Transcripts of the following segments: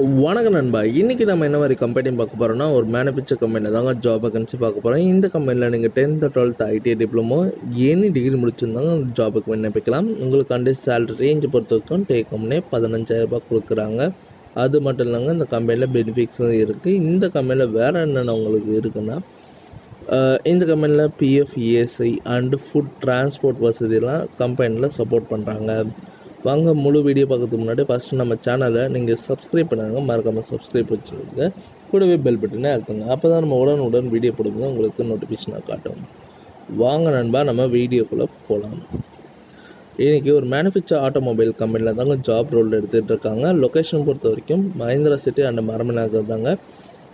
வணக்கம் நண்பா. இன்றைக்கி நம்ம என்ன மாதிரி கம்பெனி பார்க்க போகிறோம்னா, ஒரு மேனுஃபேக்சர் கம்பெனியில் தாங்க ஜாப் வேகன்சி பார்க்க போகிறோம். இந்த கம்பெனியில் நீங்கள் 10th 12th ITI diploma any degree முடிச்சிருந்தாங்க அந்த ஜாபுக்கு விண்ணப்பிக்கலாம். உங்களுக்காண்டி சேலரி ரேஞ்சு பொறுத்த வரைக்கும் டேக் ஹோம்னே 15000 கொடுக்குறாங்க. அது மட்டும் இல்லைங்க, இந்த கம்பெனியில் பெனிஃபிட்ஸும் இருக்குது. இந்த கம்பெனியில் வேறு என்னென்ன உங்களுக்கு இருக்குன்னா, இந்த கம்பெனியில் PF, ESI and food transport வசதியெல்லாம் கம்பெனியில் சப்போர்ட் பண்ணுறாங்க. வாங்க முழு வீடியோ பார்க்கறதுக்கு முன்னாடி ஃபஸ்ட்டு நம்ம சேனலை நீங்கள் சப்ஸ்கிரைப் பண்ணுங்க, மறக்காமல் சப்ஸ்கிரைப் வச்சுருங்க. கூடவே பெல் பட்டனே அழுத்துங்க. அப்போ தான் நம்ம உடனுடன் வீடியோ போடும்போது உங்களுக்கு நோட்டிஃபிகேஷனாக காட்டும். வாங்க நண்பா, நம்ம வீடியோக்குள்ளே போகலாம். இன்றைக்கி ஒரு மேனுஃபேக்சர் ஆட்டோமொபைல் கம்பெனியில் தாங்க ஜாப் ரோல் எடுத்துகிட்டு இருக்காங்க. லொக்கேஷன் பொறுத்த வரைக்கும் மஹேந்திரா சிட்டி அண்ட் மரமநகர் தாங்க.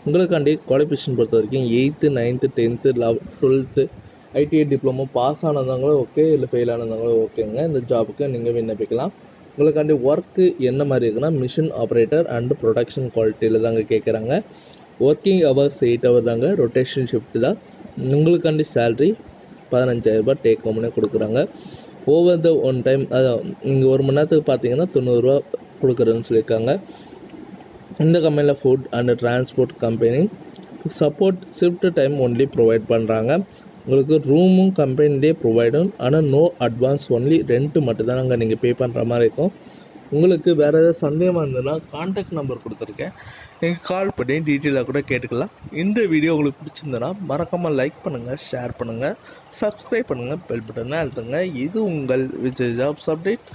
உங்களுக்காண்டி குவாலிஃபிகேஷன் பொறுத்த வரைக்கும் 8th 9th 10th 12th ITI diploma pass ஆனதாங்களும் ஓகே, இல்லை ஃபெயில் ஆனதாங்களும் ஓகேங்க. இந்த ஜாபுக்கு நீங்கள் விண்ணப்பிக்கலாம். உங்களுக்காண்டி ஒர்க்கு என்ன மாதிரி இருக்குன்னா, மிஷின் ஆப்ரேட்டர் அண்டு ப்ரொடக்ஷன் குவாலிட்டியில் தாங்க கேட்குறாங்க. ஒர்க்கிங் ஹவர்ஸ் 8 hour தாங்க, ரொட்டேஷன் ஷிஃப்ட் தான். உங்களுக்காண்டி சேல்ரி 15000 டேக் ஹோம்னே கொடுக்குறாங்க. ஓவர் த ஒன் டைம் நீங்கள் 1 மணி நேரத்துக்கு பார்த்தீங்கன்னா 90 ரூபா கொடுக்குறேன்னு சொல்லியிருக்காங்க. இந்த கம்பெனியில் food and transport company support shift time only provide பண்ணுறாங்க. உங்களுக்கு ரூமும் கம்பெனிலே ப்ரொவைடும், ஆனால் நோ அட்வான்ஸ், ஒன்லி ரெண்ட்டு மட்டும்தான் அங்கே நீங்கள் பே பண்ணுற மாதிரி இருக்கும். உங்களுக்கு வேறு ஏதாவது சந்தேகமாக இருந்ததுன்னா கான்டாக்ட் நம்பர் கொடுத்துருக்கேன், நீங்கள் கால் பண்ணி டீட்டெயிலாக கூட கேட்டுக்கலாம். இந்த வீடியோ உங்களுக்கு பிடிச்சிருந்ததுன்னா மறக்காமல் லைக் பண்ணுங்கள், ஷேர் பண்ணுங்கள், சப்ஸ்கிரைப் பண்ணுங்கள், பெல் பட்டனை அழுத்துங்க. இது உங்கள் விஜய் ஜாப்ஸ் அப்டேட்.